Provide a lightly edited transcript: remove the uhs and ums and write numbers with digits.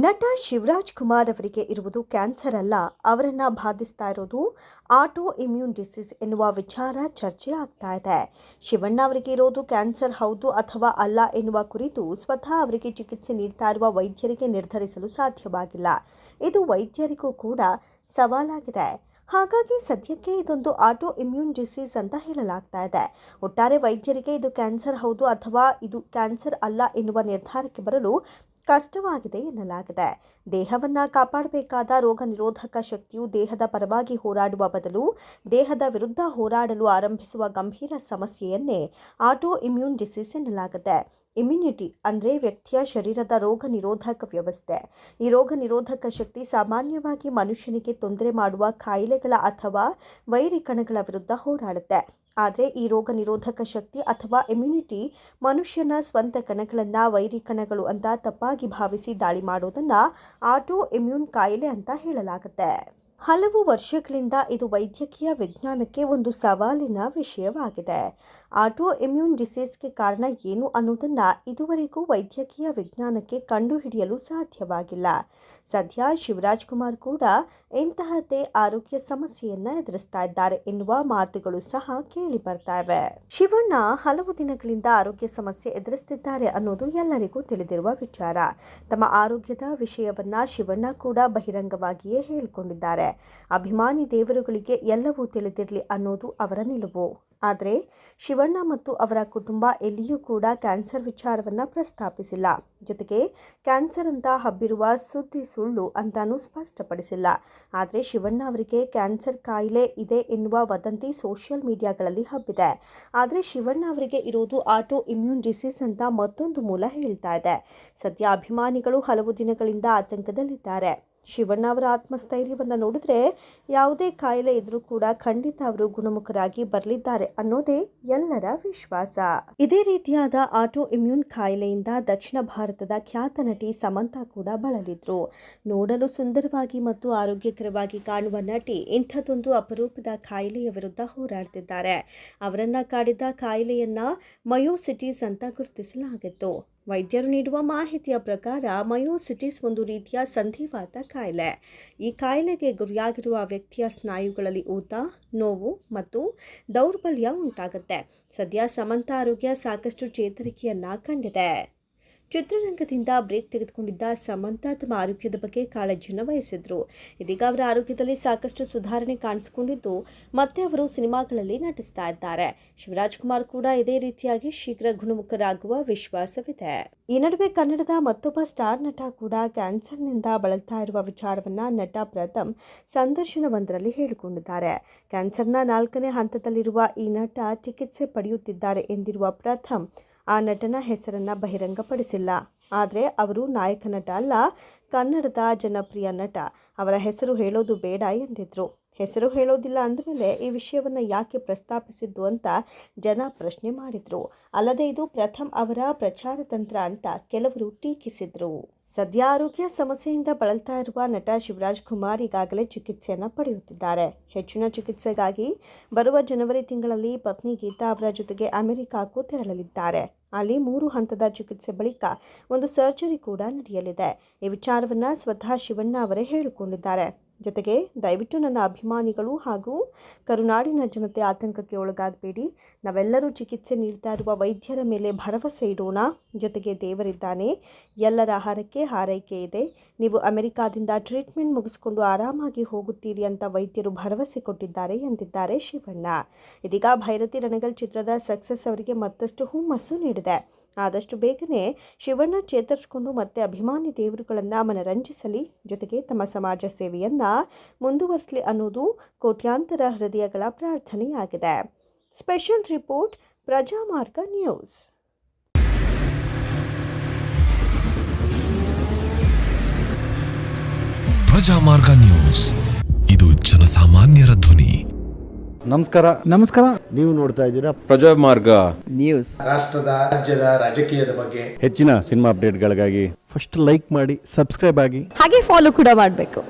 ನಟ ಶಿವರಾಜ್ ಕುಮಾರ್ ಅವರಿಗೆ ಇರುವುದು ಕ್ಯಾನ್ಸರ್ ಅಲ್ಲ, ಅವರನ್ನ ಬಾಧಿಸ್ತಾ ಇರೋದು ಆಟೋ ಇಮ್ಯೂನ್ ಡಿಸೀಸ್ ಎನ್ನುವ ವಿಚಾರ ಚರ್ಚೆ ಆಗ್ತಾ ಇದೆ. ಶಿವಣ್ಣ ಅವರಿಗೆ ಇರೋದು ಕ್ಯಾನ್ಸರ್ ಹೌದು ಅಥವಾ ಅಲ್ಲ ಎನ್ನುವ ಕುರಿತು ಸ್ವತಃ ಅವರಿಗೆ ಚಿಕಿತ್ಸೆ ನೀಡ್ತಾ ಇರುವ ವೈದ್ಯರಿಗೆ ನಿರ್ಧರಿಸಲು ಸಾಧ್ಯವಾಗಿಲ್ಲ. ಇದು ವೈದ್ಯರಿಗೂ ಕೂಡ ಸವಾಲಾಗಿದೆ. ಹಾಗಾಗಿ ಸದ್ಯಕ್ಕೆ ಇದೊಂದು ಆಟೋ ಇಮ್ಯೂನ್ ಡಿಸೀಸ್ ಅಂತ ಹೇಳಲಾಗ್ತಾ ಇದೆ. ಒಟ್ಟಾರೆ ವೈದ್ಯರಿಗೆ ಇದು ಕ್ಯಾನ್ಸರ್ ಹೌದು ಅಥವಾ ಇದು ಕ್ಯಾನ್ಸರ್ ಅಲ್ಲ ಎನ್ನುವ ನಿರ್ಧಾರಕ್ಕೆ ಬರಲು ಕಷ್ಟವಾಗಿದೆ ಎನ್ನಲಾಗಿದೆ. ದೇಹವನ್ನು ಕಾಪಾಡಬೇಕಾದ ರೋಗ ನಿರೋಧಕ ಶಕ್ತಿಯು ದೇಹದ ಪರವಾಗಿ ಹೋರಾಡುವ ಬದಲು ದೇಹದ ವಿರುದ್ಧ ಹೋರಾಡಲು ಆರಂಭಿಸುವ ಗಂಭೀರ ಸಮಸ್ಯೆಯನ್ನೇ ಆಟೋ ಇಮ್ಯೂನ್ ಡಿಸೀಸ್ ಎನ್ನಲಾಗಿದೆ. ಇಮ್ಯುನಿಟಿ ಅಂದರೆ ವ್ಯಕ್ತಿಯ ಶರೀರದ ರೋಗ ನಿರೋಧಕ ವ್ಯವಸ್ಥೆ. ಈ ರೋಗ ನಿರೋಧಕ ಶಕ್ತಿ ಸಾಮಾನ್ಯವಾಗಿ ಮನುಷ್ಯನಿಗೆ ತೊಂದರೆ ಮಾಡುವ ಕಾಯಿಲೆಗಳ ಅಥವಾ ವೈರಿ ಕಣಗಳ ವಿರುದ್ಧ ಹೋರಾಡುತ್ತೆ. ಆದರೆ ಈ ರೋಗ ನಿರೋಧಕ ಶಕ್ತಿ ಅಥವಾ ಇಮ್ಯುನಿಟಿ ಮನುಷ್ಯನ ಸ್ವಂತ ಕಣಗಳನ್ನು ವೈರಿ ಕಣಗಳು ಅಂತ ತಪ್ಪಾಗಿ ಭಾವಿಸಿ ದಾಳಿ ಮಾಡೋದನ್ನು ಆಟೋ ಇಮ್ಯೂನ್ ಕಾಯಿಲೆ ಅಂತ ಹೇಳಲಾಗುತ್ತೆ. ಹಲವು ವರ್ಷಗಳಿಂದ ಇದು ವೈದ್ಯಕೀಯ ವಿಜ್ಞಾನಕ್ಕೆ ಒಂದು ಸವಾಲಿನ ವಿಷಯವಾಗಿದೆ. ಆಟೋ ಇಮ್ಯೂನ್ ಡಿಸೀಸ್ಗೆ ಕಾರಣ ಏನು ಅನ್ನೋದನ್ನು ಇದುವರೆಗೂ ವೈದ್ಯಕೀಯ ವಿಜ್ಞಾನಕ್ಕೆ ಕಂಡುಹಿಡಿಯಲು ಸಾಧ್ಯವಾಗಿಲ್ಲ. ಸದ್ಯ ಶಿವರಾಜ್ ಕುಮಾರ್ ಕೂಡ ಇಂತಹದ್ದೇ ಆರೋಗ್ಯ ಸಮಸ್ಯೆಯನ್ನ ಎದುರಿಸ್ತಾ ಇದ್ದಾರೆ ಎನ್ನುವ ಮಾತುಗಳು ಸಹ ಕೇಳಿ ಬರ್ತಾ ಇವೆ. ಶಿವಣ್ಣ ಹಲವು ದಿನಗಳಿಂದ ಆರೋಗ್ಯ ಸಮಸ್ಯೆ ಎದುರಿಸುತ್ತಿದ್ದಾರೆ ಅನ್ನೋದು ಎಲ್ಲರಿಗೂ ತಿಳಿದಿರುವ ವಿಚಾರ. ತಮ್ಮ ಆರೋಗ್ಯದ ವಿಷಯವನ್ನ ಶಿವಣ್ಣ ಕೂಡ ಬಹಿರಂಗವಾಗಿಯೇ ಹೇಳಿಕೊಂಡಿದ್ದಾರೆ. ಅಭಿಮಾನಿ ದೇವರುಗಳಿಗೆ ಎಲ್ಲವೂ ತಿಳಿದಿರಲಿ ಅನ್ನೋದು ಅವರ ನಿಲುವು. ಆದರೆ ಶಿವಣ್ಣ ಮತ್ತು ಅವರ ಕುಟುಂಬ ಎಲ್ಲಿಯೂ ಕೂಡ ಕ್ಯಾನ್ಸರ್ ವಿಚಾರವನ್ನು ಪ್ರಸ್ತಾಪಿಸಿಲ್ಲ. ಜೊತೆಗೆ ಕ್ಯಾನ್ಸರ್ ಅಂತ ಹಬ್ಬಿರುವ ಸುದ್ದಿ ಸುಳ್ಳು ಅಂತಾನೂ ಸ್ಪಷ್ಟಪಡಿಸಿಲ್ಲ. ಆದರೆ ಶಿವಣ್ಣ ಅವರಿಗೆ ಕ್ಯಾನ್ಸರ್ ಕಾಯಿಲೆ ಇದೆ ಎನ್ನುವ ವದಂತಿ ಸೋಷಿಯಲ್ ಮೀಡಿಯಾಗಳಲ್ಲಿ ಹಬ್ಬಿದೆ. ಆದರೆ ಶಿವಣ್ಣ ಅವರಿಗೆ ಇರೋದು ಆಟೋ ಇಮ್ಯೂನ್ ಡಿಸೀಸ್ ಅಂತ ಮತ್ತೊಂದು ಮೂಲ ಹೇಳ್ತಾ ಇದೆ. ಸದ್ಯ ಅಭಿಮಾನಿಗಳು ಹಲವು ದಿನಗಳಿಂದ ಆತಂಕದಲ್ಲಿದ್ದಾರೆ. ಶಿವಣ್ಣ ಅವರ ಆತ್ಮಸ್ಥೈರ್ಯವನ್ನು ನೋಡಿದ್ರೆ ಯಾವುದೇ ಕಾಯಿಲೆ ಇದ್ರೂ ಕೂಡ ಖಂಡಿತ ಅವರು ಗುಣಮುಖರಾಗಿ ಬರಲಿದ್ದಾರೆ ಅನ್ನೋದೇ ಎಲ್ಲರ ವಿಶ್ವಾಸ. ಇದೇ ರೀತಿಯಾದ ಆಟೋ ಇಮ್ಯೂನ್ ಕಾಯಿಲೆಯಿಂದ ದಕ್ಷಿಣ ಭಾರತದ ಖ್ಯಾತ ನಟಿ ಸಮಂತಾ ಕೂಡ ಬಳಲಿದ್ರು. ನೋಡಲು ಸುಂದರವಾಗಿ ಮತ್ತು ಆರೋಗ್ಯಕರವಾಗಿ ಕಾಣುವ ನಟಿ ಇಂಥದ್ದೊಂದು ಅಪರೂಪದ ಕಾಯಿಲೆಯ ವಿರುದ್ಧ ಹೋರಾಡ್ತಿದ್ದಾರೆ. ಅವರನ್ನ ಕಾಡಿದ ಕಾಯಿಲೆಯನ್ನ ಮಯೋಸಿಟಿಸ್ ಅಂತ ಗುರುತಿಸಲಾಗಿತ್ತು. ವೈದ್ಯರು ನೀಡುವ ಮಾಹಿತಿಯ ಪ್ರಕಾರ ಮಯೋಸಿಟಿಸ್ ಒಂದು ರೀತಿಯ ಸಂಧಿವಾತ ಕಾಯಿಲೆ. ಈ ಕಾಯಿಲೆಗೆ ಗುರಿಯಾಗಿರುವ ವ್ಯಕ್ತಿಯ ಸ್ನಾಯುಗಳಲ್ಲಿ ಊತ, ನೋವು ಮತ್ತು ದೌರ್ಬಲ್ಯ ಉಂಟಾಗುತ್ತೆ. ಸದ್ಯ ಸಮಂತಾ ಆರೋಗ್ಯ ಸಾಕಷ್ಟು ಚೇತರಿಕೆಯನ್ನ ಕಂಡಿದೆ. ಚಿತ್ರರಂಗದಿಂದ ಬ್ರೇಕ್ ತೆಗೆದುಕೊಂಡಿದ್ದ ಸಮಂತಾ ತಮ್ಮ ಆರೋಗ್ಯದ ಬಗ್ಗೆ ಕಾಳಜಿಯನ್ನು ವಹಿಸಿದ್ರು. ಇದೀಗ ಅವರ ಆರೋಗ್ಯದಲ್ಲಿ ಸಾಕಷ್ಟು ಸುಧಾರಣೆ ಕಾಣಿಸಿಕೊಂಡಿದ್ದು ಮತ್ತೆ ಅವರು ಸಿನಿಮಾಗಳಲ್ಲಿ ನಟಿಸ್ತಾ ಇದ್ದಾರೆ. ಶಿವರಾಜ್ ಕುಮಾರ್ ಕೂಡ ಇದೇ ರೀತಿಯಾಗಿ ಶೀಘ್ರ ಗುಣಮುಖರಾಗುವ ವಿಶ್ವಾಸವಿದೆ. ಈ ನಡುವೆ ಕನ್ನಡದ ಮತ್ತೊಬ್ಬ ಸ್ಟಾರ್ ನಟ ಕೂಡ ಕ್ಯಾನ್ಸರ್ನಿಂದ ಬಳಲ್ತಾ ಇರುವ ವಿಚಾರವನ್ನ ನಟ ಪ್ರಥಮ್ ಸಂದರ್ಶನವೊಂದರಲ್ಲಿ ಹೇಳಿಕೊಂಡಿದ್ದಾರೆ. ಕ್ಯಾನ್ಸರ್ನ 4ನೇ ಹಂತದಲ್ಲಿರುವ ಈ ನಟ ಚಿಕಿತ್ಸೆ ಪಡೆಯುತ್ತಿದ್ದಾರೆ ಎಂದಿರುವ ಪ್ರಥಮ್ ಆ ನಟನ ಹೆಸರನ್ನು ಬಹಿರಂಗಪಡಿಸಿಲ್ಲ. ಆದರೆ ಅವರು ನಾಯಕ ನಟ ಅಲ್ಲ, ಕನ್ನಡದ ಜನಪ್ರಿಯ ನಟ. ಅವರ ಹೆಸರು ಹೇಳೋದು ಬೇಡ ಎಂದಿದ್ರು. ಹೆಸರು ಹೇಳೋದಿಲ್ಲ ಅಂದಮೇಲೆ ಈ ವಿಷಯವನ್ನು ಯಾಕೆ ಪ್ರಸ್ತಾಪಿಸಿದ್ದು ಅಂತ ಜನ ಪ್ರಶ್ನೆ ಮಾಡಿದ್ರು. ಅಲ್ಲದೆ ಇದು ಪ್ರಥಮ್ ಅವರ ಪ್ರಚಾರ ತಂತ್ರ ಅಂತ ಕೆಲವರು ಟೀಕಿಸಿದ್ರು. ಸದ್ಯ ಆರೋಗ್ಯ ಸಮಸ್ಯೆಯಿಂದ ಬಳಲ್ತಾ ಇರುವ ನಟ ಶಿವರಾಜ್ ಕುಮಾರ್ ಈಗಾಗಲೇ ಚಿಕಿತ್ಸೆಯನ್ನು ಪಡೆಯುತ್ತಿದ್ದಾರೆ. ಹೆಚ್ಚಿನ ಚಿಕಿತ್ಸೆಗಾಗಿ ಬರುವ ಜನವರಿ ತಿಂಗಳಲ್ಲಿ ಪತ್ನಿ ಗೀತಾ ಅವರ ಜೊತೆಗೆ ಅಮೆರಿಕಾಕ್ಕೂ ತೆರಳಲಿದ್ದಾರೆ. ಅಲ್ಲಿ 3 ಹಂತದ ಚಿಕಿತ್ಸೆ ಬಳಿಕ ಒಂದು ಸರ್ಜರಿ ಕೂಡ ನಡೆಯಲಿದೆ. ಈ ವಿಚಾರವನ್ನು ಸ್ವತಃ ಶಿವಣ್ಣ ಅವರೇ ಹೇಳಿಕೊಂಡಿದ್ದಾರೆ. ಜೊತೆಗೆ ದಯವಿಟ್ಟು ನನ್ನ ಅಭಿಮಾನಿಗಳು ಹಾಗೂ ಕರುನಾಡಿನ ಜನತೆ ಆತಂಕಕ್ಕೆ ಒಳಗಾಗಬೇಡಿ. ನಾವೆಲ್ಲರೂ ಚಿಕಿತ್ಸೆ ನೀಡ್ತಾ ಇರುವ ವೈದ್ಯರ ಮೇಲೆ ಭರವಸೆ ಇಡೋಣ. ಜೊತೆಗೆ ದೇವರಿದ್ದಾನೆ, ಎಲ್ಲರ ಆಹಾರಕ್ಕೆ ಹಾರೈಕೆ ಇದೆ. ನೀವು ಅಮೆರಿಕಾದಿಂದ ಟ್ರೀಟ್ಮೆಂಟ್ ಮುಗಿಸ್ಕೊಂಡು ಆರಾಮಾಗಿ ಹೋಗುತ್ತೀರಿ ಅಂತ ವೈದ್ಯರು ಭರವಸೆ ಕೊಟ್ಟಿದ್ದಾರೆ ಎಂದಿದ್ದಾರೆ ಶಿವಣ್ಣ. ಇದೀಗ ಭೈರತಿ ರಣಗಲ್ ಚಿತ್ರದ ಸಕ್ಸಸ್ ಅವರಿಗೆ ಮತ್ತಷ್ಟು ಹುಮ್ಮಸ್ಸು ನೀಡಿದೆ. ಆದಷ್ಟು ಬೇಗನೆ ಶಿವಣ್ಣ ಚೇತರಿಸಿಕೊಂಡು ಮತ್ತೆ ಅಭಿಮಾನಿ ದೇವರುಗಳನ್ನು ಮನರಂಜಿಸಲಿ, ಜೊತೆಗೆ ತಮ್ಮ ಸಮಾಜ ಸೇವೆಯನ್ನ ಮುಂದುವರಿಸಲಿ ಅನ್ನೋದು ಕೋಟ್ಯಾಂತರ ಹೃದಯಗಳ ಪ್ರಾರ್ಥನೆಯಾಗಿದೆ. Special report, Prajamarga news. Prajamarga news, ಇದು ಜನಸಾಮಾನ್ಯರ ಧ್ವನಿ. ನಮಸ್ಕಾರ. ನೀವು ನೋಡ್ತಾ ಇದ್ದೀರಾ ಪ್ರಜಾಮಾರ್ಗ ನ್ಯೂಸ್. ರಾಷ್ಟ್ರದ ರಾಜ್ಯದ ರಾಜಕೀಯದ ಬಗ್ಗೆ ಹೆಚ್ಚಿನ ಸಿನಿಮಾ ಅಪ್ಡೇಟ್ಗಳಿಗಾಗಿ ಫಸ್ಟ್ ಲೈಕ್ ಮಾಡಿ, ಸಬ್ಸ್ಕ್ರೈಬ್ ಆಗಿ, ಹಾಗೆ ಫಾಲೋ ಕೂಡ ಮಾಡಬೇಕು.